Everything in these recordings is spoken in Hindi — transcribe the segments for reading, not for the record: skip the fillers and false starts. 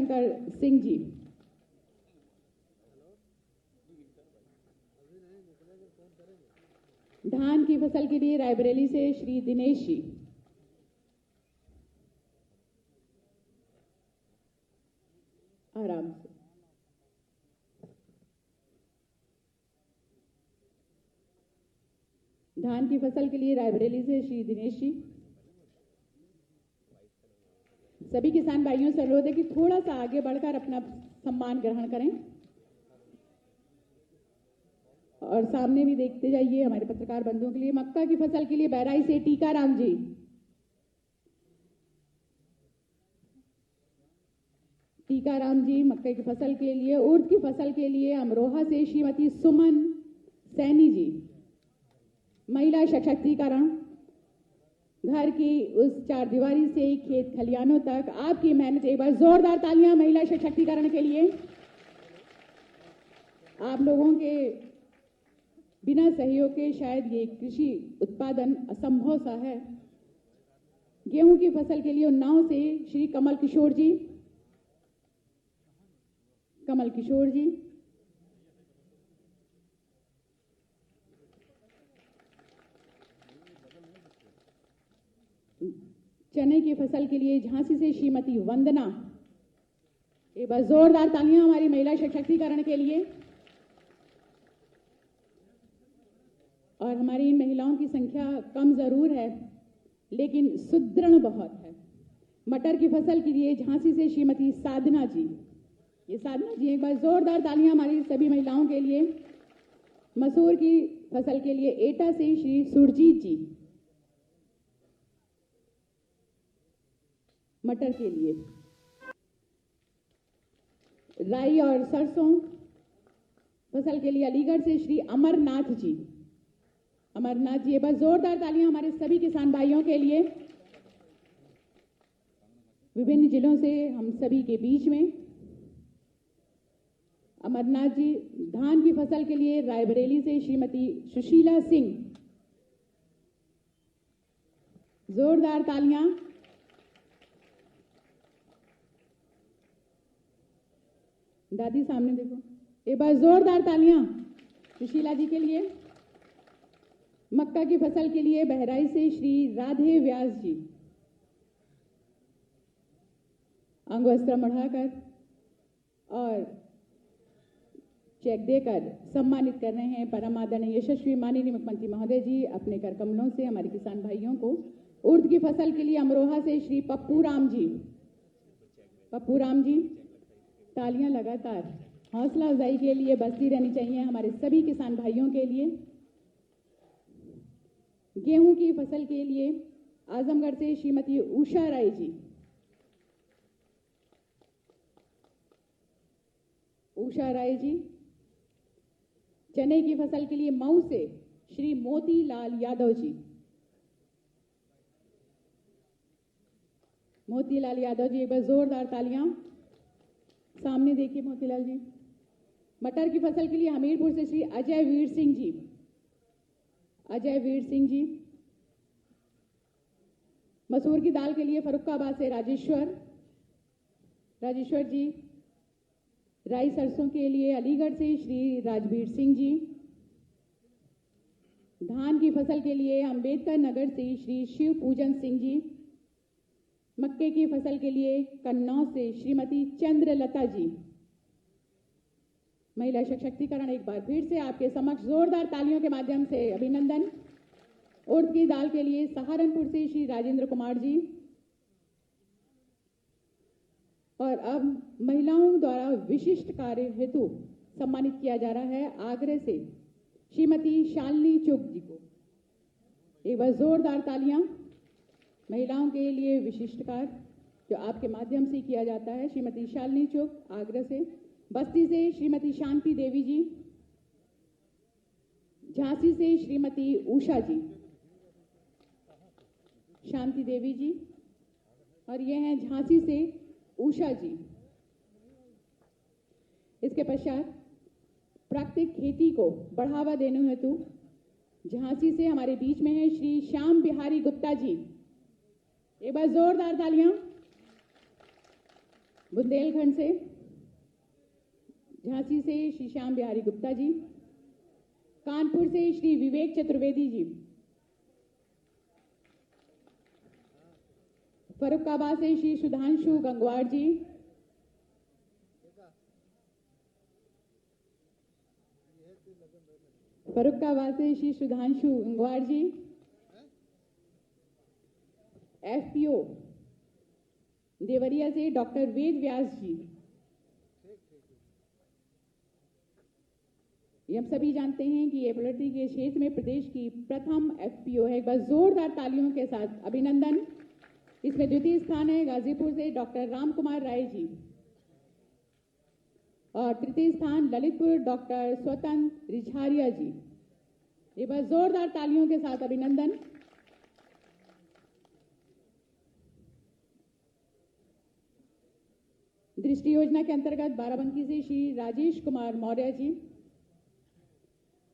शंकर सिंह जी। धान की फसल के लिए रायबरेली से श्री दिनेश जी। आराम से। धान की फसल के लिए रायबरेली से श्री दिनेश जी। सभी किसान भाइयों से अनुरोध है कि थोड़ा सा आगे बढ़कर अपना सम्मान ग्रहण करें और सामने भी देखते जाइए हमारे पत्रकार बंधुओं के लिए। मक्का की फसल के लिए बहराइच से टीकाराम जी। टीकाराम जी मक्के की फसल के लिए। उर्द की फसल के लिए अमरोहा से श्रीमती सुमन सैनी जी। महिला सशक्तिकरण, घर की उस चार दीवारी से खेत खलियानों तक आपकी मेहनत। एक बार जोरदार तालियां महिला सशक्तिकरण के लिए। आप लोगों के बिना सहयोग के शायद ये कृषि उत्पादन असंभव सा है। गेहूं की फसल के लिए उन्नाव से श्री कमल किशोर जी। कमल किशोर जी। चने की फसल के लिए झांसी से श्रीमती वंदना। एक बार जोरदार तालियां हमारी महिला सशक्तिकरण के लिए। और हमारी इन महिलाओं की संख्या कम जरूर है लेकिन सुदृढ़ बहुत है। मटर की फसल के लिए झांसी से श्रीमती साधना जी। ये साधना जी, एक बार जोरदार तालियां हमारी सभी महिलाओं के लिए। मसूर की फसल के लिए एटा से श्री सुरजीत जी। मटर के लिए राई और सरसों फसल के लिए अलीगढ़ से श्री अमरनाथ जी। अमरनाथ जी, एक बार जोरदार तालियां हमारे सभी किसान भाइयों के लिए। विभिन्न जिलों से हम सभी के बीच में अमरनाथ जी। धान की फसल के लिए रायबरेली से श्रीमती सुशीला सिंह। जोरदार तालियां। दादी सामने देखो, एक बार जोरदार तालियां सुशीला जी के लिए। मक्का की फसल के लिए बहराइच से श्री राधे व्यास जी। अंग वस्त्र बढ़ाकर और चेक देकर सम्मानित कर रहे हैं परम आदरणीय यशस्वी माननीय मुख्यमंत्री महोदय जी अपने कर कमलों से हमारे किसान भाइयों को। उर्द की फसल के लिए अमरोहा से श्री पप्पू राम जी। पप्पू राम जी, तालियां लगातार हौसला अफजाई के लिए बजती रहनी चाहिए हमारे सभी किसान भाइयों के लिए। गेहूं की फसल के लिए आजमगढ़ से श्रीमती उषा राय जी। उषा राय जी। चने की फसल के लिए मऊ से श्री मोतीलाल यादव जी। मोतीलाल यादव जी, एक बार जोरदार तालियां। सामने देखिए मोतीलाल जी। मटर की फसल के लिए हमीरपुर से श्री अजय वीर सिंह जी। अजय वीर सिंह जी। मसूर की दाल के लिए फरुखाबाद से राजेश्वर जी। राई सरसों के लिए अलीगढ़ से श्री राजवीर सिंह जी। धान की फसल के लिए अंबेडकर नगर से श्री शिव पूजन सिंह जी। मक्के की फसल के लिए कन्नौज से श्रीमती चंद्रलता जी। महिला सशक्तिकरण एक बार फिर से आपके समक्ष जोरदार तालियों के माध्यम से अभिनंदन। उर्द की दाल के लिए सहारनपुर से श्री राजेंद्र कुमार जी। और अब महिलाओं द्वारा विशिष्ट कार्य हेतु सम्मानित किया जा रहा है आगरे से श्रीमती शालिनी चुग जी को। एक बार जोरदार तालियां महिलाओं के लिए विशिष्ट कार्य जो आपके माध्यम से किया जाता है। श्रीमती शालिनी चुग आगरा से। बस्ती से श्रीमती शांति देवी जी। झांसी से श्रीमती उषा जी। शांति देवी जी। और ये हैं झांसी से उषा जी। इसके पश्चात प्राकृतिक खेती को बढ़ावा देने हेतु झांसी से हमारे बीच में है श्री श्याम बिहारी गुप्ता जी। एक बार जोरदार तालियां। बुंदेलखंड से, झांसी से श्री श्याम बिहारी गुप्ता जी, कानपुर से श्री विवेक चतुर्वेदी जी, फर्रुखाबाद से श्री सुधांशु गंगवार जी, फर्रुखाबाद से श्री सुधांशु गंगवार जी, एफपीओ देवरिया से डॉक्टर वेद व्यास जी। ये हम सभी जानते हैं कि ये पोल्ट्री के क्षेत्र में प्रदेश की प्रथम एफपीओ है। एक बार जोरदार तालियों के साथ अभिनंदन। इसमें द्वितीय स्थान है गाजीपुर से डॉक्टर राम कुमार राय जी और तृतीय स्थान ललितपुर डॉक्टर स्वतंत्र रिझारिया जी। एक बार जोरदार तालियों के साथ अभिनंदन। दृष्टि योजना के अंतर्गत बाराबंकी से श्री राजेश कुमार मौर्य जी,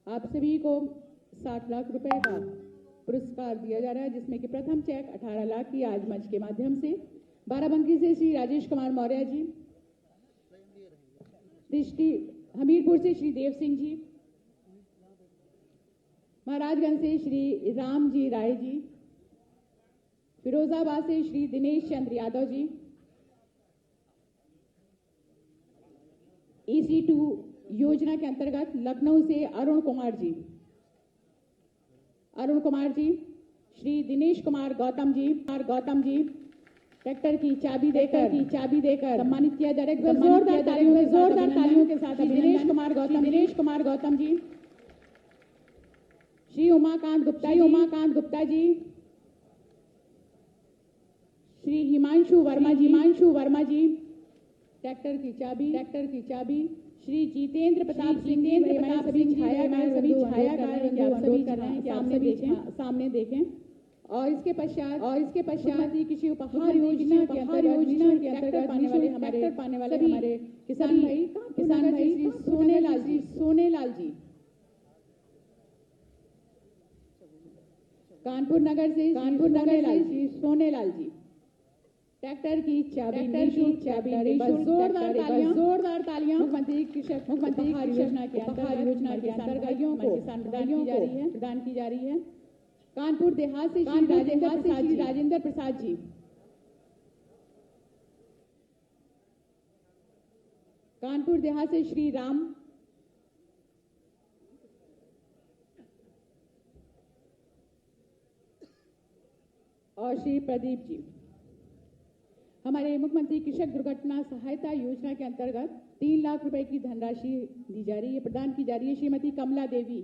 आप सभी को 60 लाख रुपए का पुरस्कार दिया जा रहा है, जिसमें कि प्रथम चेक 18 लाख की आज मंच के माध्यम से बाराबंकी से श्री राजेश कुमार मौर्य जी, दृष्टि हमीरपुर से श्री देव सिंह जी, महाराजगंज से श्री राम जी राय जी, फिरोजाबाद से श्री दिनेश चंद्र यादव जी, EC2 योजना के अंतर्गत लखनऊ से अरुण कुमार जी, श्री दिनेश कुमार गौतम जी, ट्रैक्टर की चाबी देकर सम्मानित किया जा रहा है। जोरदार तालियों के साथ दिनेश कुमार गौतम जी, श्री उमाकांत गुप्ता जी, श्री हिमांशु वर्मा जी, ट्रैक्टर की चाबी श्री जितेंद्र प्रताप सिंह जी। सभी छायाकार आप सभी कर रहे हैं कि आप सामने देखें। और इसके पश्चात कृषि उपहार योजना के अंतर्गत पाने वाले हमारे किसान भाई श्री सोनेलाल जी, कानपुर नगर से श्री सोनेलाल जी, ट्रैक्टर की चाबी जोरदार तालियां मुख्यमंत्री कृषक योजना के अंतर्गत प्रदान की जा रही है। कानपुर देहात से श्री राजेंद्र प्रसाद जी, कानपुर देहात से श्री राम और श्री प्रदीप जी। हमारे मुख्यमंत्री कृषक दुर्घटना सहायता योजना के अंतर्गत 3 लाख रुपए की धनराशि दी जा रही है, प्रदान की जा रही है। श्रीमती कमला देवी,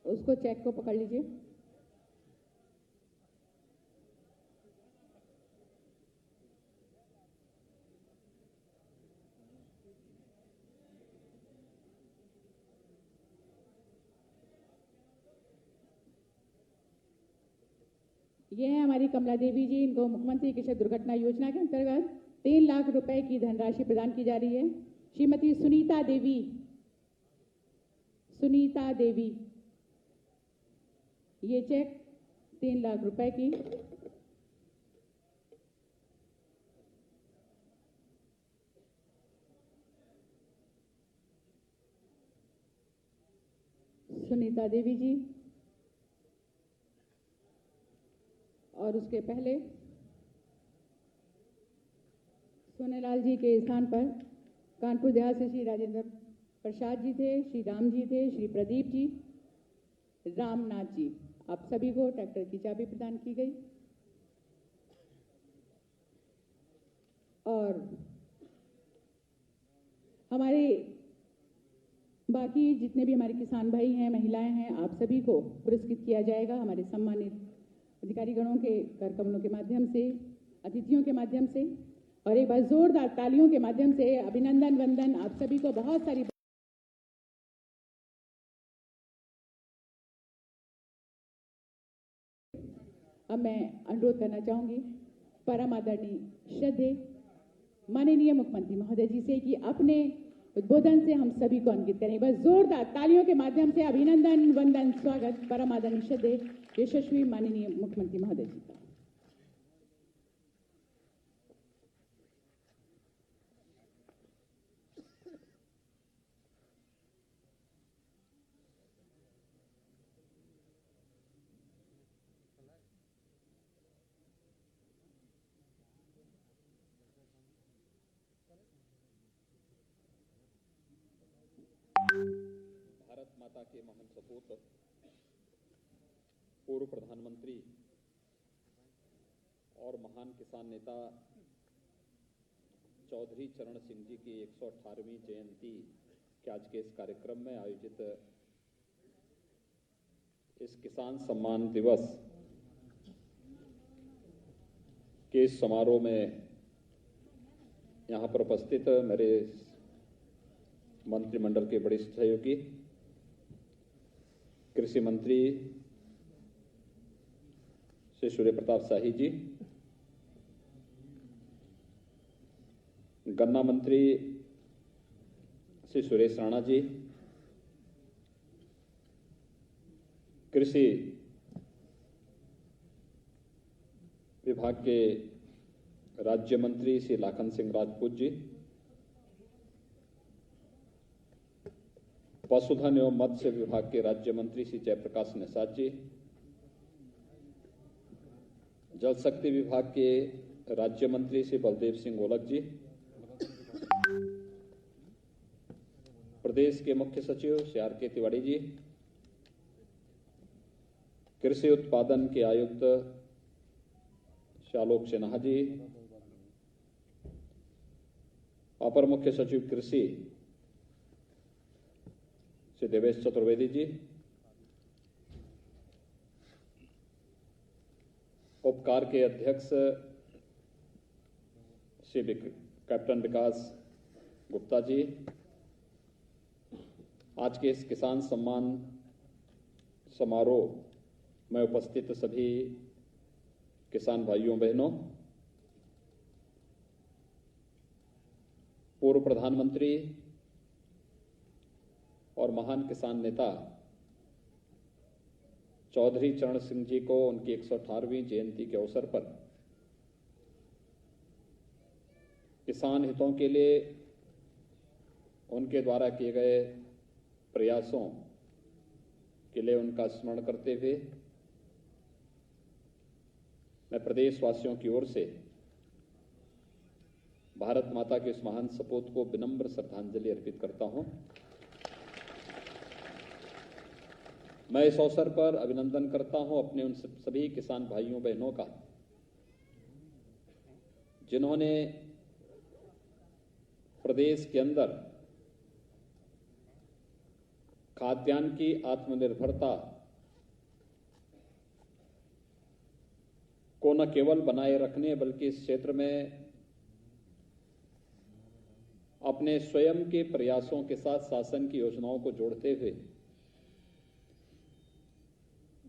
उसको चेक को पकड़ लीजिए। ये है हमारी कमला देवी जी। इनको मुख्यमंत्री कृषक दुर्घटना योजना के अंतर्गत 3 लाख रुपए की धनराशि प्रदान की जा रही है। श्रीमती सुनीता देवी, ये चेक 3 लाख रुपए की सुनीता देवी जी। और उसके पहले सोनेलाल जी के स्थान पर कानपुर देहात से श्री राजेंद्र प्रसाद जी थे, श्री राम जी थे, श्री प्रदीप जी, रामनाथ जी। आप सभी को ट्रैक्टर की चाबी प्रदान की गई। और हमारे बाकी जितने भी हमारे किसान भाई हैं, महिलाएं हैं, आप सभी को पुरस्कृत किया जाएगा हमारे सम्मानित अधिकारीगणों के कर कमलों के माध्यम से, अतिथियों के माध्यम से, और एक बार जोरदार तालियों के माध्यम से अभिनंदन वंदन आप सभी को बहुत सारी। अब मैं अनुरोध करना चाहूंगी परम आदरणीय श्रद्धेय माननीय मुख्यमंत्री महोदय जी से कि अपने उद्बोधन से हम सभी को अंकित करें। बस जोरदार तालियों के माध्यम से अभिनंदन वंदन स्वागत परम आदरणीय श्रद्धेय यशस्वी माननीय मुख्यमंत्री महोदय जी का। भारत माता के महान सपूत पूर्व प्रधानमंत्री और महान किसान नेता चौधरी चरण सिंह जी की 118वीं जयंती के आज के इस कार्यक्रम में आयोजित इस किसान सम्मान दिवस के इस समारोह में यहाँ पर उपस्थित मेरे मंत्रिमंडल के बड़े सहयोगी कृषि मंत्री श्री सूर्य प्रताप शाही जी, गन्ना मंत्री श्री सुरेश राणा जी, कृषि विभाग के राज्य मंत्री श्री लाखन सिंह राजपूत जी, पशुधन एवं मत्स्य विभाग के राज्य मंत्री श्री जयप्रकाश निषाद जी, जल शक्ति विभाग के राज्य मंत्री श्री बलदेव सिंह ओलख जी, प्रदेश के मुख्य सचिव श्री आर.के. तिवारी जी, कृषि उत्पादन के आयुक्त श्री आलोक सिन्हा जी, अपर मुख्य सचिव कृषि श्री देवेश चतुर्वेदी जी, उपकार के अध्यक्ष श्री कैप्टन विकास गुप्ता जी, आज के इस किसान सम्मान समारोह में उपस्थित सभी किसान भाइयों बहनों, पूर्व प्रधानमंत्री और महान किसान नेता चौधरी चरण सिंह जी को उनकी 118वीं जयंती के अवसर पर किसान हितों के लिए उनके द्वारा किए गए प्रयासों के लिए उनका स्मरण करते हुए मैं प्रदेशवासियों की ओर से भारत माता के इस महान सपूत को विनम्र श्रद्धांजलि अर्पित करता हूं। मैं इस अवसर पर अभिनंदन करता हूं अपने उन सभी किसान भाइयों बहनों का जिन्होंने प्रदेश के अंदर खाद्यान्न की आत्मनिर्भरता को न केवल बनाए रखने बल्कि इस क्षेत्र में अपने स्वयं के प्रयासों के साथ शासन की योजनाओं को जोड़ते हुए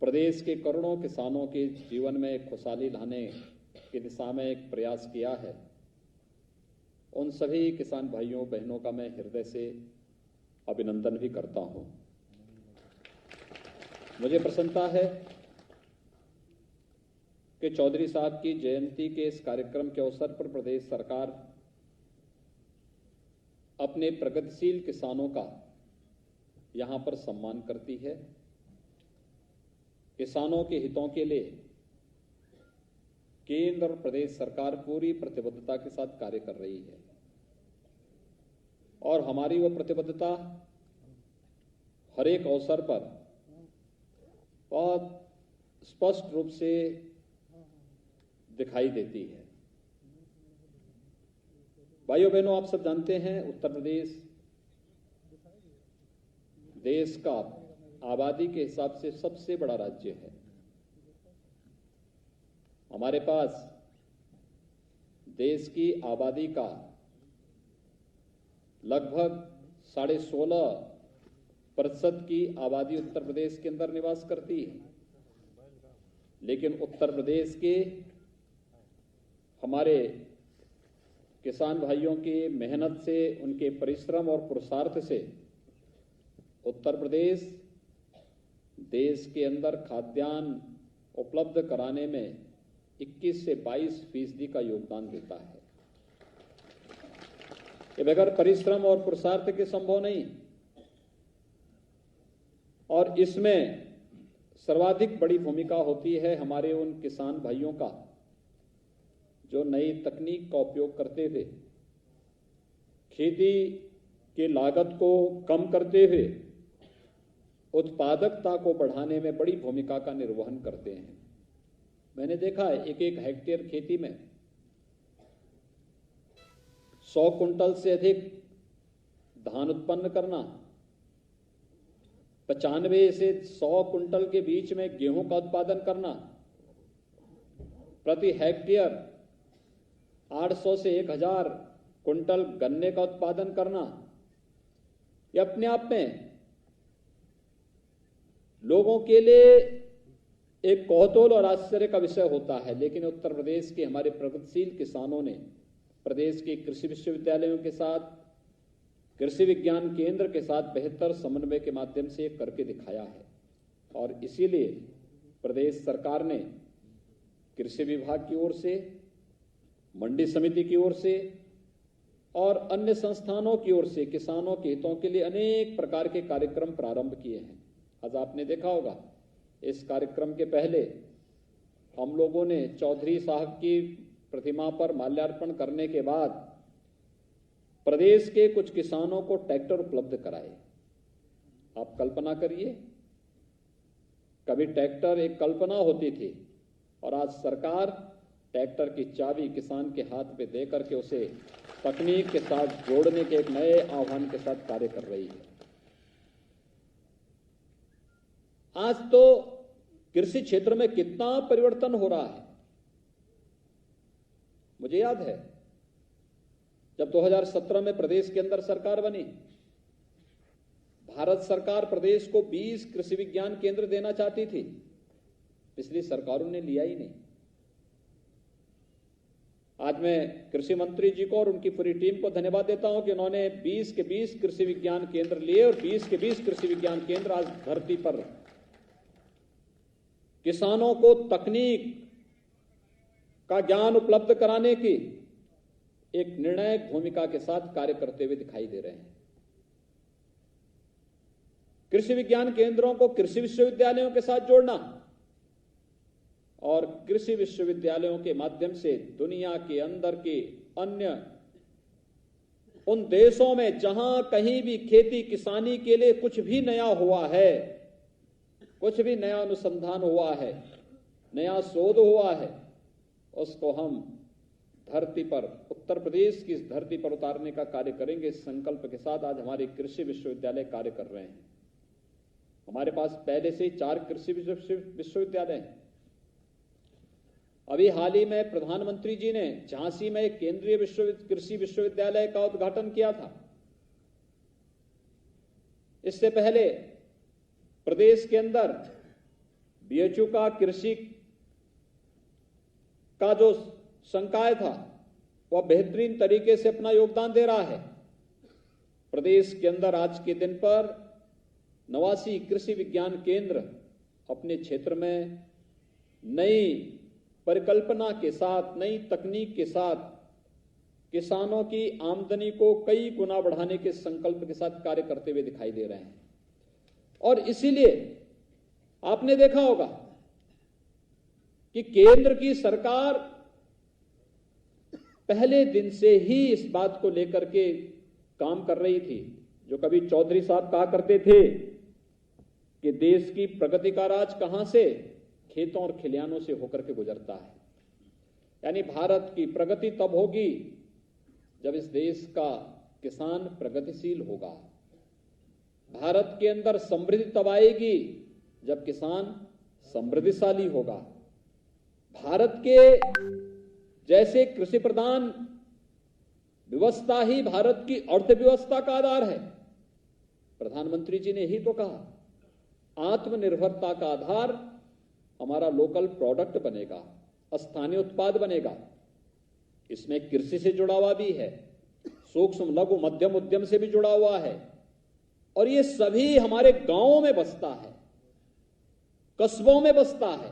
प्रदेश के करोड़ों किसानों के जीवन में एक खुशहाली लाने की दिशा में एक प्रयास किया है। उन सभी किसान भाइयों बहनों का मैं हृदय से अभिनंदन भी करता हूं। मुझे प्रसन्नता है कि चौधरी साहब की जयंती के इस कार्यक्रम के अवसर पर प्रदेश सरकार अपने प्रगतिशील किसानों का यहां पर सम्मान करती है। किसानों के हितों के लिए केंद्र और प्रदेश सरकार पूरी प्रतिबद्धता के साथ कार्य कर रही है और हमारी वो प्रतिबद्धता हर एक अवसर पर बहुत स्पष्ट रूप से दिखाई देती है। भाइयों बहनों, आप सब जानते हैं उत्तर प्रदेश देश का आबादी के हिसाब से सबसे बड़ा राज्य है। हमारे पास देश की आबादी का लगभग 16.5% की आबादी उत्तर प्रदेश के अंदर निवास करती है, लेकिन उत्तर प्रदेश के हमारे किसान भाइयों की मेहनत से, उनके परिश्रम और पुरुषार्थ से उत्तर प्रदेश देश के अंदर खाद्यान्न उपलब्ध कराने में 21 से 22% का योगदान देता है। ये बगैर परिश्रम और पुरुषार्थ के संभव नहीं। और इसमें सर्वाधिक बड़ी भूमिका होती है हमारे उन किसान भाइयों का जो नई तकनीक का उपयोग करते हुए खेती की लागत को कम करते हुए उत्पादकता को बढ़ाने में बड़ी भूमिका का निर्वहन करते हैं। मैंने देखा है एक हेक्टेयर खेती में 100 कुंटल से अधिक धान उत्पन्न करना, 95 से 100 कुंटल के बीच में गेहूं का उत्पादन करना, प्रति हेक्टेयर 800 से 1000 कुंटल गन्ने का उत्पादन करना, ये अपने आप में लोगों के लिए एक कौतूहल और आश्चर्य का विषय होता है। लेकिन उत्तर प्रदेश के हमारे प्रगतिशील किसानों ने प्रदेश के कृषि विश्वविद्यालयों के साथ, कृषि विज्ञान केंद्र के साथ बेहतर समन्वय के माध्यम से करके दिखाया है। और इसीलिए प्रदेश सरकार ने कृषि विभाग की ओर से, मंडी समिति की ओर से और अन्य संस्थानों की ओर से किसानों के हितों के लिए अनेक प्रकार के कार्यक्रम प्रारंभ किए हैं। आज आपने देखा होगा, इस कार्यक्रम के पहले हम लोगों ने चौधरी साहब की प्रतिमा पर माल्यार्पण करने के बाद प्रदेश के कुछ किसानों को ट्रैक्टर उपलब्ध कराए। आप कल्पना करिए, कभी ट्रैक्टर एक कल्पना होती थी और आज सरकार ट्रैक्टर की चाबी किसान के हाथ पे दे करके उसे तकनीक के साथ जोड़ने के एक नए आह्वान के साथ कार्य कर रही है। आज तो कृषि क्षेत्र में कितना परिवर्तन हो रहा है। मुझे याद है जब 2017 में प्रदेश के अंदर सरकार बनी, भारत सरकार प्रदेश को 20 कृषि विज्ञान केंद्र देना चाहती थी। पिछली सरकारों ने लिया ही नहीं। आज मैं कृषि मंत्री जी को और उनकी पूरी टीम को धन्यवाद देता हूं कि उन्होंने 20 के 20 कृषि विज्ञान केंद्र लिए और 20 के 20 कृषि विज्ञान केंद्र आज धरती पर किसानों को तकनीक का ज्ञान उपलब्ध कराने की एक निर्णायक भूमिका के साथ कार्य करते हुए दिखाई दे रहे हैं। कृषि विज्ञान केंद्रों को कृषि विश्वविद्यालयों के साथ जोड़ना और कृषि विश्वविद्यालयों के माध्यम से दुनिया के अंदर के अन्य उन देशों में जहां कहीं भी खेती किसानी के लिए कुछ भी नया हुआ है, कुछ भी नया अनुसंधान हुआ है, नया शोध हुआ है, उसको हम धरती पर, उत्तर प्रदेश की इस धरती पर उतारने का कार्य करेंगे। इस संकल्प के साथ आज हमारे कृषि विश्वविद्यालय कार्य कर रहे हैं। हमारे पास पहले से 4 कृषि विश्वविद्यालय हैं। अभी हाल ही में प्रधानमंत्री जी ने झांसी में एक केंद्रीय कृषि विश्वविद्यालय का उद्घाटन किया था। इससे पहले प्रदेश के अंदर बीएचयू का कृषि का जो संकाय था वह बेहतरीन तरीके से अपना योगदान दे रहा है। प्रदेश के अंदर आज के दिन पर 89 कृषि विज्ञान केंद्र अपने क्षेत्र में नई परिकल्पना के साथ, नई तकनीक के साथ किसानों की आमदनी को कई गुना बढ़ाने के संकल्प के साथ कार्य करते हुए दिखाई दे रहे हैं। और इसीलिए आपने देखा होगा कि केंद्र की सरकार पहले दिन से ही इस बात को लेकर के काम कर रही थी। जो कभी चौधरी साहब कहा करते थे कि देश की प्रगति का राज कहां से, खेतों और खलिहानों से होकर के गुजरता है। यानी भारत की प्रगति तब होगी जब इस देश का किसान प्रगतिशील होगा, भारत के अंदर समृद्धि तब आएगी जब किसान समृद्धिशाली होगा। भारत के जैसे कृषि प्रधान व्यवस्था ही भारत की अर्थव्यवस्था का आधार है। प्रधानमंत्री जी ने ही तो कहा, आत्मनिर्भरता का आधार हमारा लोकल प्रोडक्ट बनेगा, स्थानीय उत्पाद बनेगा। इसमें कृषि से जुड़ा हुआ भी है, सूक्ष्म लघु मध्यम उद्यम से भी जुड़ा हुआ है, और ये सभी हमारे गांवों में बसता है, कस्बों में बसता है।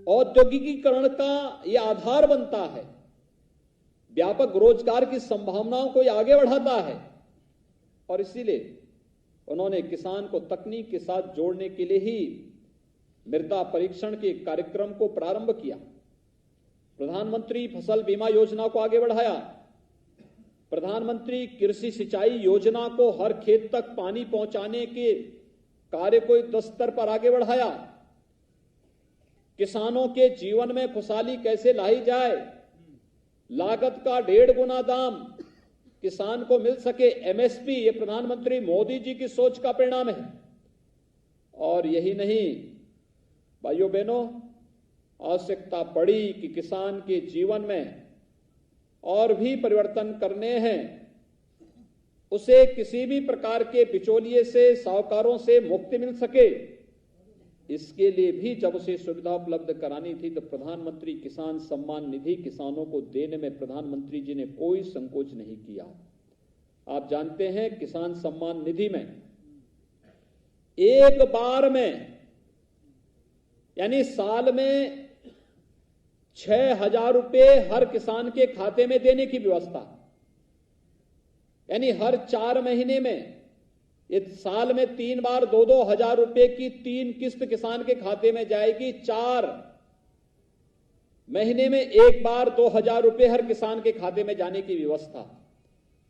औद्योगिकीकरण का यह आधार बनता है, व्यापक रोजगार की संभावनाओं को यह आगे बढ़ाता है। और इसीलिए उन्होंने किसान को तकनीक के साथ जोड़ने के लिए ही मृदा परीक्षण के कार्यक्रम को प्रारंभ किया। प्रधानमंत्री फसल बीमा योजना को आगे बढ़ाया। प्रधानमंत्री कृषि सिंचाई योजना को हर खेत तक पानी पहुंचाने के कार्य को युद्ध स्तर पर आगे बढ़ाया। किसानों के जीवन में खुशहाली कैसे लाई जाए, लागत का 1.5 गुना दाम किसान को मिल सके, एमएसपी, ये प्रधानमंत्री मोदी जी की सोच का परिणाम है। और यही नहीं भाइयों बहनों, आवश्यकता पड़ी कि किसान के जीवन में और भी परिवर्तन करने हैं। उसे किसी भी प्रकार के बिचौलिए से, साहूकारों से मुक्ति मिल सके, इसके लिए भी जब उसे सुविधा उपलब्ध करानी थी तो प्रधानमंत्री किसान सम्मान निधि किसानों को देने में प्रधानमंत्री जी ने कोई संकोच नहीं किया। आप जानते हैं, किसान सम्मान निधि में एक बार में यानी साल में 6,000 रुपए हर किसान के खाते में देने की व्यवस्था, यानी हर 4 महीने में, इस साल में 3 बार 2-2 हजार रुपए की 3 किस्त किसान के खाते में जाएगी। 4 महीने में एक बार 2,000 रुपए हर किसान के खाते में जाने की व्यवस्था।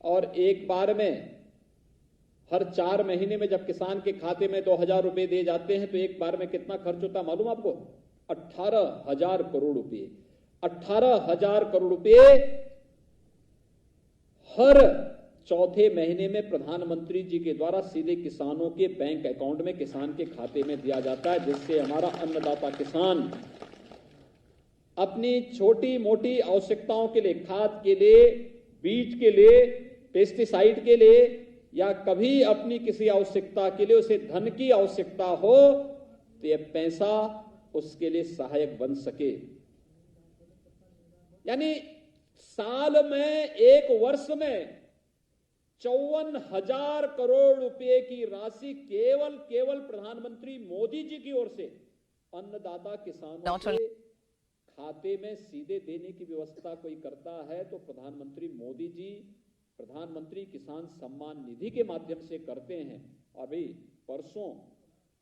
और एक बार में हर 4 महीने में जब किसान के खाते में 2,000 रुपए दिए जाते हैं तो एक बार में कितना खर्च होता है मालूम आपको? 18,000 करोड़ रुपए। 18,000 करोड़ रुपए हर चौथे महीने में प्रधानमंत्री जी के द्वारा सीधे किसानों के बैंक अकाउंट में, किसान के खाते में दिया जाता है, जिससे हमारा अन्नदाता किसान अपनी छोटी मोटी आवश्यकताओं के लिए, खाद के लिए, बीज के लिए, पेस्टिसाइड के लिए, या कभी अपनी किसी आवश्यकता के लिए उसे धन की आवश्यकता हो तो यह पैसा उसके लिए सहायक बन सके। यानी साल में, एक वर्ष में 54,000 करोड़ रुपए की राशि केवल प्रधानमंत्री मोदी जी की ओर से अन्नदाता किसानों के खाते में सीधे देने की व्यवस्था कोई करता है तो प्रधानमंत्री मोदी जी प्रधानमंत्री किसान सम्मान निधि के माध्यम से करते हैं। और भाई परसों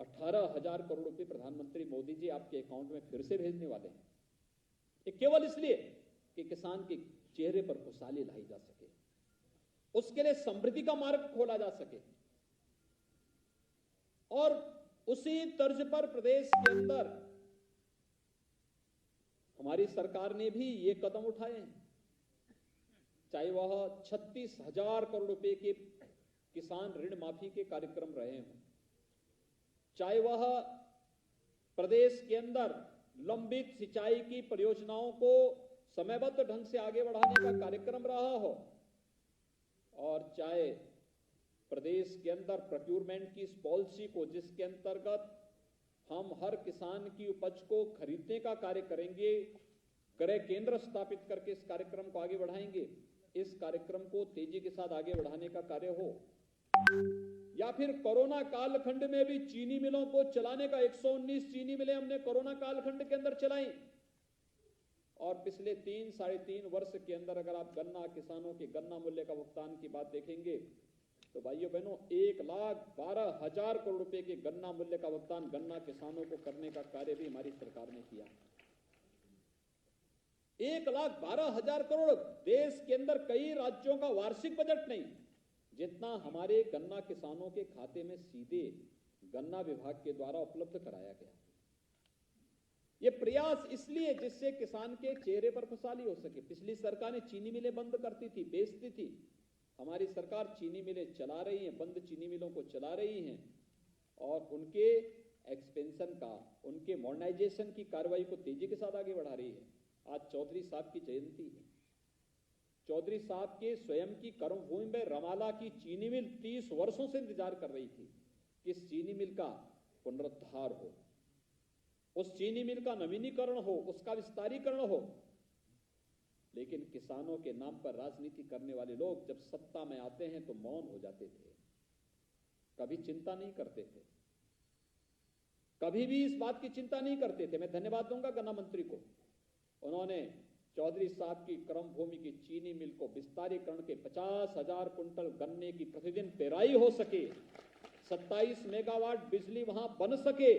18,000 करोड़ रुपए प्रधानमंत्री मोदी जी आपके अकाउंट में फिर से भेजने वाले हैं। ये केवल इसलिए कि किसान के चेहरे पर खुशहाली लाई जा सके, उसके लिए समृद्धि का मार्ग खोला जा सके। और उसी तर्ज पर प्रदेश के अंदर हमारी सरकार ने भी ये कदम उठाए हैं, चाहे वह 36,000 करोड़ रुपए के किसान ऋण माफी के कार्यक्रम रहे हों, चाहे वह प्रदेश के अंदर लंबित सिंचाई की परियोजनाओं को समयबद्ध ढंग से आगे बढ़ाने का कार्यक्रम रहा हो, और चाहे प्रदेश के अंदर प्रोक्यूरमेंट की इस पॉलिसी को, जिसके अंतर्गत हम हर किसान की उपज को खरीदने का कार्य करेंगे, क्रय केंद्र स्थापित करके इस कार्यक्रम को आगे बढ़ाएंगे, इस कार्यक्रम को तेजी के साथ आगे बढ़ाने का कार्य हो, या फिर कोरोना कालखंड में भी चीनी मिलों को चलाने का 119 चीनी मिलें हमने कोरोना कालखंड के अंदर चलाई। और पिछले 3-3.5 वर्ष के अंदर अगर आप गन्ना किसानों के गन्ना मूल्य का भुगतान की बात देखेंगे तो भाइयों बहनों 1,12,000 करोड़ रुपए के गन्ना मूल्य का भुगतान गन्ना किसानों को करने का कार्य भी हमारी सरकार ने किया। 1,12,000 करोड़। देश के अंदर कई राज्यों का वार्षिक बजट नहीं जितना हमारे गन्ना किसानों के खाते में सीधे गन्ना विभाग के द्वारा उपलब्ध कराया गया। ये प्रयास इसलिए जिससे किसान के चेहरे पर खुशहाली हो सके। पिछली सरकार ने चीनी मिलें बंद करती थी, बेचती थी, हमारी सरकार चीनी मिलें चला रही है, बंद चीनी मिलों को चला रही हैं और उनके एक्सपेंशन का, उनके मॉडर्नाइजेशन की कार्रवाई को तेजी के साथ आगे बढ़ा रही है। आज चौधरी साहब की जयंती है। चौधरी साहब के स्वयं की कर्मभूमि में रमाला की चीनी मिल 30 वर्षों से इंतजार कर रही थी कि इस चीनी मिल का पुनरुद्धार हो, उस चीनी मिल का नवीनीकरण हो, उसका विस्तारीकरण हो। लेकिन किसानों के नाम पर राजनीति करने वाले लोग जब सत्ता में आते हैं तो मौन हो जाते थे, कभी चिंता नहीं करते थे, कभी भी इस बात की चिंता नहीं करते थे। मैं धन्यवाद दूंगा गन्ना मंत्री को, उन्होंने चौधरी साहब की कर्मभूमि की चीनी मिल को विस्तारीकरण के 50,000 कुंटल गन्ने की प्रतिदिन पेराई हो सके, 27 मेगावाट बिजली वहां बन सके,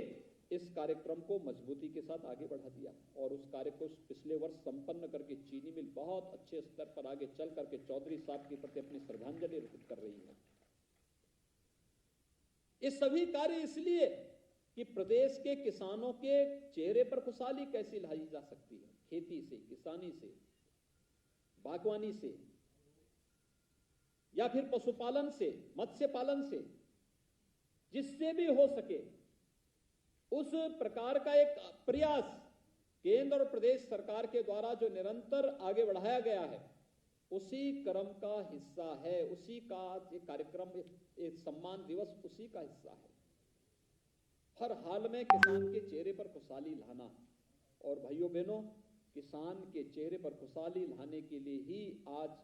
इस कार्यक्रम को मजबूती के साथ आगे बढ़ा दिया और उस कार्य को पिछले वर्ष संपन्न करके चीनी मिल बहुत अच्छे स्तर पर आगे चल करके चौधरी साहब के प्रति अपनी श्रद्धांजलि अर्पित कर रही है। ये सभी कार्य इसलिए कि प्रदेश के किसानों के चेहरे पर खुशहाली कैसी लाई जा सकती है, खेती से, किसानी से, बागवानी से, या फिर पशुपालन से, मत्स्य पालन से, जिससे भी हो सके उस प्रकार का एक प्रयास केंद्र और प्रदेश सरकार के द्वारा जो निरंतर आगे बढ़ाया गया है, उसी क्रम का हिस्सा है, उसी का एक कार्यक्रम, एक सम्मान दिवस उसी का हिस्सा है। हर हाल में किसान के चेहरे पर खुशहाली लाना, और भाइयों बहनों, किसान के चेहरे पर खुशहाली लाने के लिए ही आज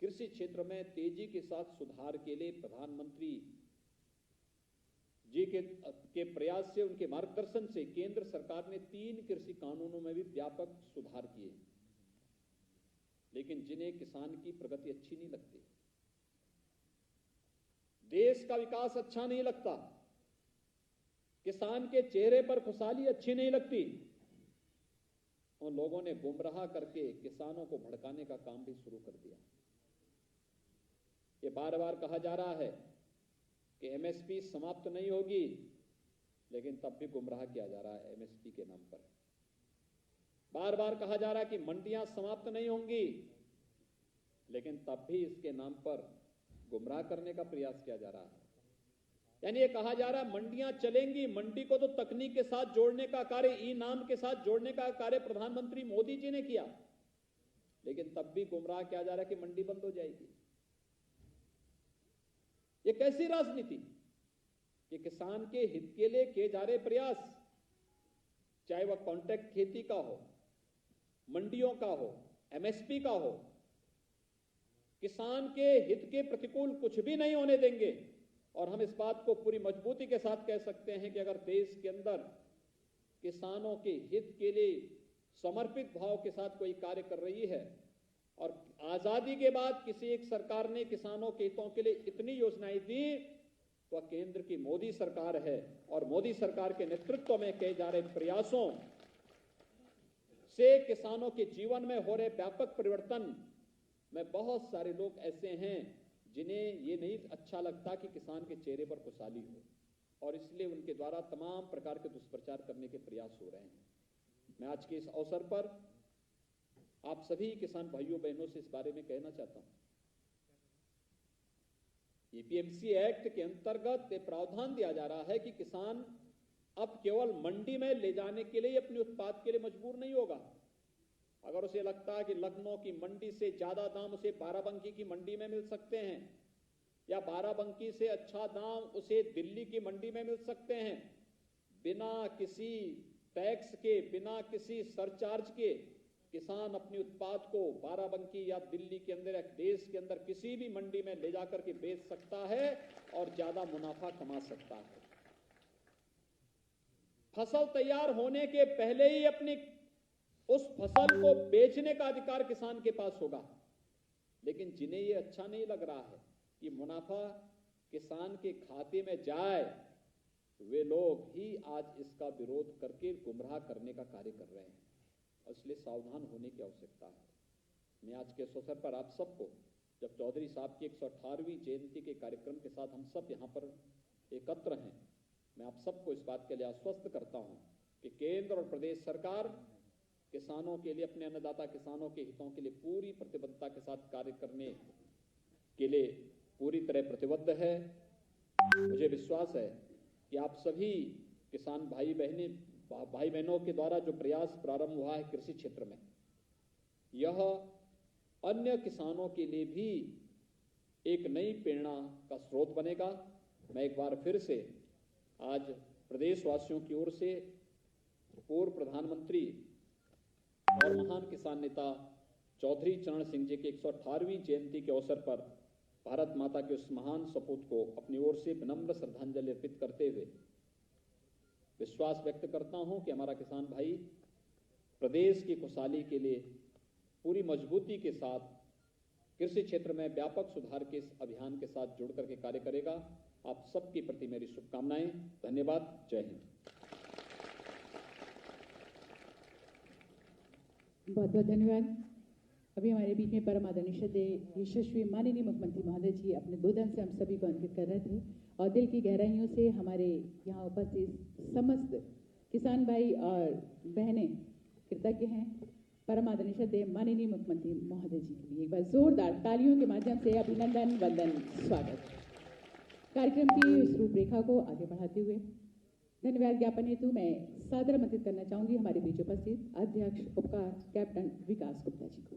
कृषि क्षेत्र में तेजी के साथ सुधार के लिए प्रधानमंत्री जी के प्रयास से, उनके मार्गदर्शन से केंद्र सरकार ने 3 कृषि कानूनों में भी व्यापक सुधार किए। लेकिन जिन्हें किसान की प्रगति अच्छी नहीं लगती, देश का विकास अच्छा नहीं लगता, किसान के चेहरे पर खुशहाली अच्छी नहीं लगती, उन लोगों ने गुमराह करके किसानों को भड़काने का काम भी शुरू कर दिया। ये बार बार कहा जा रहा है कि एमएसपी समाप्त नहीं होगी, लेकिन तब भी गुमराह किया जा रहा है एमएसपी के नाम पर। बार बार कहा जा रहा है कि मंडियां समाप्त नहीं होंगी, लेकिन तब भी इसके नाम पर गुमराह करने का प्रयास किया जा रहा है। यानी ये कहा जा रहा है मंडियां चलेंगी, मंडी को तो तकनीक के साथ जोड़ने का कार्य, ई नाम के साथ जोड़ने का कार्य प्रधानमंत्री मोदी जी ने किया, लेकिन तब भी गुमराह किया जा रहा है कि मंडी बंद हो जाएगी। ये कैसी राजनीति कि किसान के हित के लिए किए जा रहे प्रयास, चाहे वह कॉन्ट्रैक्ट खेती का हो, मंडियों का हो, एमएसपी का हो, किसान के हित के प्रतिकूल कुछ भी नहीं होने देंगे। और हम इस बात को पूरी मजबूती के साथ कह सकते हैं कि अगर देश के अंदर किसानों के हित के लिए समर्पित भाव के साथ कोई कार्य कर रही है, और आजादी के बाद किसी एक सरकार ने किसानों के हितों के लिए इतनी योजनाएं दी, तो केंद्र की मोदी सरकार है। और मोदी सरकार के नेतृत्व में किए जा रहे प्रयासों से किसानों के जीवन में हो रहे व्यापक परिवर्तन में बहुत सारे लोग ऐसे हैं जिन्हें ये नहीं अच्छा लगता कि किसान के चेहरे पर खुशहाली हो, और इसलिए उनके द्वारा तमाम प्रकार के दुष्प्रचार करने के प्रयास हो रहे हैं। मैं आज के इस अवसर पर आप सभी किसान भाइयों बहनों से इस बारे में कहना चाहता हूं। एपीएमसी एक्ट के अंतर्गत ये प्रावधान दिया जा रहा है कि किसान अब केवल मंडी में ले जाने के लिए अपने उत्पाद के लिए मजबूर नहीं होगा। अगर उसे लगता है कि लखनऊ की मंडी से ज्यादा दाम उसे बाराबंकी की मंडी में मिल सकते हैं, या बाराबंकी से अच्छा दाम उसे दिल्ली की मंडी में मिल सकते हैं, बिना किसी टैक्स के, बिना किसी सरचार्ज के किसान अपने उत्पाद को बाराबंकी या दिल्ली के अंदर या देश के अंदर किसी भी मंडी में ले जाकर के बेच सकता है और ज्यादा मुनाफा कमा सकता है। फसल तैयार होने के पहले ही अपनी उस फसल को बेचने का अधिकार किसान के पास होगा। लेकिन जिन्हें ये अच्छा नहीं लग रहा है कि मुनाफा किसान के खाते में जाए, वे लोग ही आज इसका विरोध करके गुमराह करने का कार्य कर रहे हैं, और इसलिए सावधान होने की आवश्यकता है। मैं आज के इस अवसर पर आप सबको, जब चौधरी साहब की 118वीं जयंती के कार्यक्रम के साथ हम सब यहाँ पर एकत्र हैं, मैं आप सबको इस बात के लिए आश्वस्त करता हूँ कि केंद्र और प्रदेश सरकार किसानों के लिए, अपने अन्नदाता किसानों के हितों के लिए पूरी प्रतिबद्धता के साथ कार्य करने के लिए पूरी तरह प्रतिबद्ध है। मुझे विश्वास है कि आप सभी किसान भाई बहनों के द्वारा जो प्रयास प्रारंभ हुआ है कृषि क्षेत्र में, यह अन्य किसानों के लिए भी एक नई प्रेरणा का स्रोत बनेगा। मैं एक बार फिर से आज प्रदेशवासियों की ओर से पूर्व प्रधानमंत्री और महान किसान नेता चौधरी चरण सिंह जी की 118वीं जयंती के अवसर पर भारत माता के उस महान सपूत को अपनी ओर से विनम्र श्रद्धांजलि अर्पित करते हुए विश्वास व्यक्त करता हूं कि हमारा किसान भाई प्रदेश की खुशहाली के लिए पूरी मजबूती के साथ कृषि क्षेत्र में व्यापक सुधार के इस अभियान के साथ जुड़ करके कार्य करेगा। आप सबके प्रति मेरी शुभकामनाएं। धन्यवाद। जय हिंद। बहुत बहुत धन्यवाद। अभी हमारे बीच में परम आदरणीय श्रद्धेय यशस्वी माननीय मुख्यमंत्री महोदय जी अपने गोदन से हम सभी को अंकित कर रहे थे और दिल की गहराइयों से हमारे यहाँ उपस्थित समस्त किसान भाई और बहनें कृतज्ञ हैं परम आदरणीय श्रद्धेय माननीय मुख्यमंत्री महोदय जी के लिए। एक बार जोरदार तालियों के माध्यम से अभिनंदन, वंदन, स्वागत। कार्यक्रम की इस रूपरेखा को आगे बढ़ाते हुए धन्यवाद ज्ञापन हेतु मैं सादर आमंत्रित करना चाहूंगी हमारे बीच उपस्थित अध्यक्ष उपकार कैप्टन विकास गुप्ता जी को।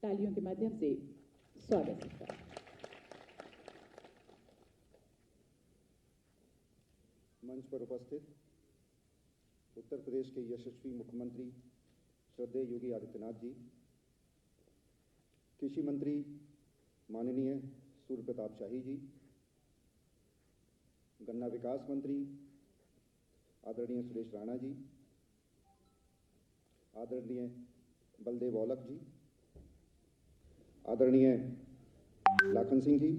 तालियों के माध्यम से स्वागत करता हूं। मंच पर उपस्थित उत्तर प्रदेश के यशस्वी मुख्यमंत्री श्रद्धेय योगी आदित्यनाथ जी, कृषि मंत्री माननीय सूर्य प्रताप शाही जी, गन्ना विकास मंत्री आदरणीय सुरेश राणा जी, आदरणीय बलदेव औलख जी, आदरणीय लाखन सिंह जी,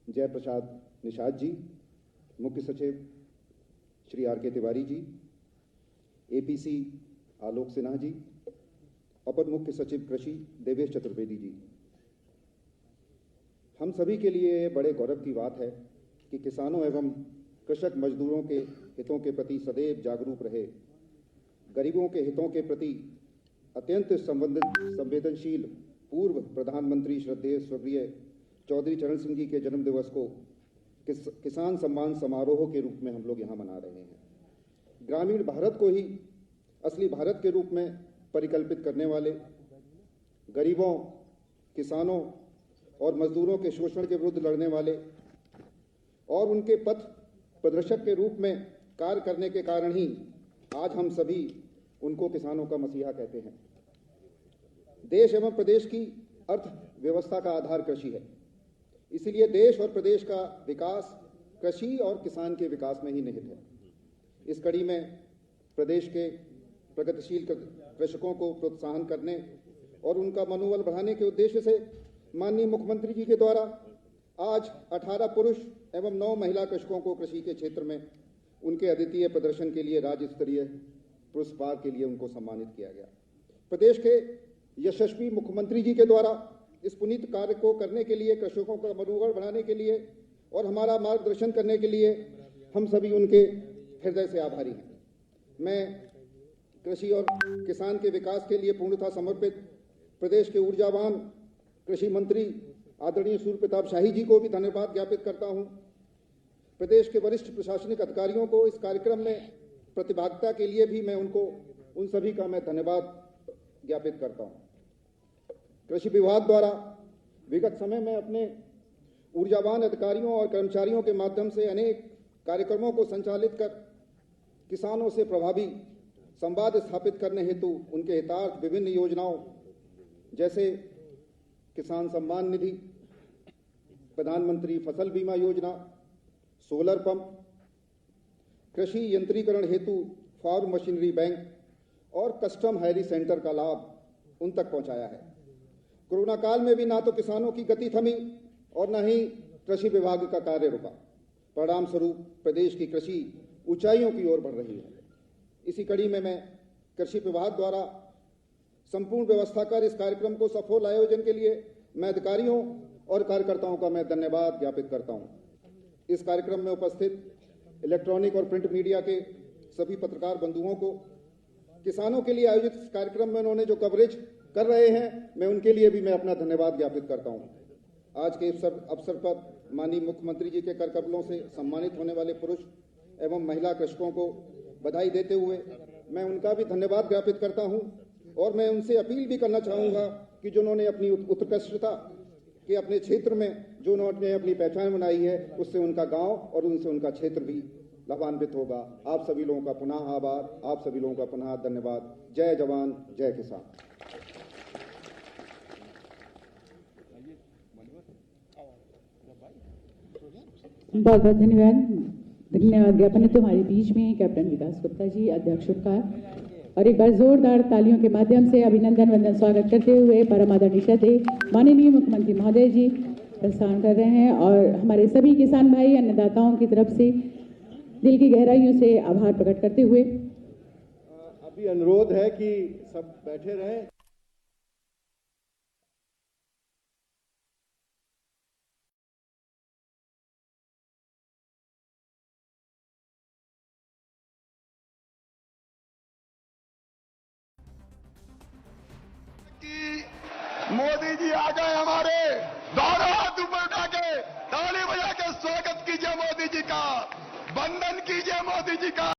जयप्रसाद निषाद जी, मुख्य सचिव श्री आर के तिवारी जी, एपीसी आलोक सिन्हा जी, अपर मुख्य सचिव कृषि देवेश चतुर्वेदी जी। हम सभी के लिए बड़े गौरव की बात है कि किसानों एवं कृषक मजदूरों के हितों के प्रति सदैव जागरूक रहे, गरीबों के हितों के प्रति अत्यंत संवेदनशील पूर्व प्रधानमंत्री श्रद्धेय स्वर्गीय चौधरी चरण सिंह जी के जन्म दिवस को किसान सम्मान समारोह के रूप में हम लोग यहाँ मना रहे हैं। ग्रामीण भारत को ही असली भारत के रूप में परिकल्पित करने वाले, गरीबों, किसानों और मजदूरों के शोषण के विरुद्ध लड़ने वाले और उनके पथ प्रदर्शक के रूप में कार्य करने के कारण ही आज हम सभी उनको किसानों का मसीहा कहते हैं। देश एवं प्रदेश की अर्थव्यवस्था का आधार कृषि है, इसलिए देश और प्रदेश का विकास कृषि और किसान के विकास में ही निहित है। इस कड़ी में प्रदेश के प्रगतिशील कृषकों को प्रोत्साहन करने और उनका मनोबल बढ़ाने के उद्देश्य से माननीय मुख्यमंत्री जी के द्वारा आज 18 पुरुष एवं 9 महिला कृषकों को कृषि के क्षेत्र में उनके अद्वितीय प्रदर्शन के लिए राज्य स्तरीय पुरस्कार के लिए उनको सम्मानित किया गया। प्रदेश के यशस्वी मुख्यमंत्री जी के द्वारा इस पुनीत कार्य को करने के लिए, कृषकों का मनोबल बढ़ाने के लिए और हमारा मार्गदर्शन करने के लिए हम सभी उनके हृदय से आभारी हैं। मैं कृषि और किसान के विकास के लिए पूर्णतः समर्पित प्रदेश के ऊर्जावान कृषि मंत्री आदरणीय सूर्य प्रताप शाही जी को भी धन्यवाद ज्ञापित करता हूं। प्रदेश के वरिष्ठ प्रशासनिक अधिकारियों को इस कार्यक्रम में प्रतिभागिता के लिए भी मैं उन सभी का मैं धन्यवाद ज्ञापित करता हूं। कृषि विभाग द्वारा विगत समय में अपने ऊर्जावान अधिकारियों और कर्मचारियों के माध्यम से अनेक कार्यक्रमों को संचालित कर किसानों से प्रभावी संवाद स्थापित करने हेतु उनके हितार्थ विभिन्न योजनाओं जैसे किसान सम्मान निधि, प्रधानमंत्री फसल बीमा योजना, सोलर पंप, कृषि यंत्रीकरण हेतु फार्म मशीनरी बैंक और कस्टम हायरी सेंटर का लाभ उन तक पहुंचाया है। कोरोना काल में भी ना तो किसानों की गति थमी और न ही कृषि विभाग का कार्य रुका। परिणाम स्वरूप प्रदेश की कृषि ऊंचाइयों की ओर बढ़ रही है। इसी कड़ी में मैं कृषि विभाग द्वारा संपूर्ण व्यवस्था कर इस कार्यक्रम को सफल आयोजन के लिए मैं अधिकारियों और कार्यकर्ताओं का मैं धन्यवाद ज्ञापित करता हूं। इस कार्यक्रम में उपस्थित इलेक्ट्रॉनिक और प्रिंट मीडिया के सभी पत्रकार बंधुओं को किसानों के लिए आयोजित इस कार्यक्रम में उन्होंने जो कवरेज कर रहे हैं, मैं उनके लिए भी मैं अपना धन्यवाद ज्ञापित करता हूं। आज के अवसर पर माननीय मुख्यमंत्री जी के कर कमलों से सम्मानित होने वाले पुरुष एवं महिला कृषकों को बधाई देते हुए मैं उनका भी धन्यवाद ज्ञापित करता हूं और मैं उनसे अपील भी करना चाहूंगा कि जो उन्होंने अपनी उत्कृष्टता के अपने क्षेत्र में जो उन्होंने अपनी पहचान बनाई है, उससे उनका गांव और उनसे उनका क्षेत्र भी लाभान्वित होगा। आप सभी लोगों का पुनः आभार, आप सभी लोगों का पुनः धन्यवाद। जय जवान, जय किसान। बहुत बहुत धन्यवाद ज्ञापन है तुम्हारे बीच में कैप्टन विकास गुप्ता जी, अध्यक्ष उपकार। और एक बार जोरदार तालियों के माध्यम से अभिनंदन वंदन स्वागत करते हुए परम आदरणीय श्रद्धेय माननीय मुख्यमंत्री महोदय जी प्रस्थान कर रहे हैं और हमारे सभी किसान भाई अन्नदाताओं की तरफ से दिल की गहराइयों से आभार प्रकट करते हुए अभी अनुरोध है कि सब बैठे रहें। मोदी जी आ गए हमारे, दोनों हाथ ऊपर उठा के ताली बजा के स्वागत कीजिए मोदी जी का, वंदन कीजिए मोदी जी का।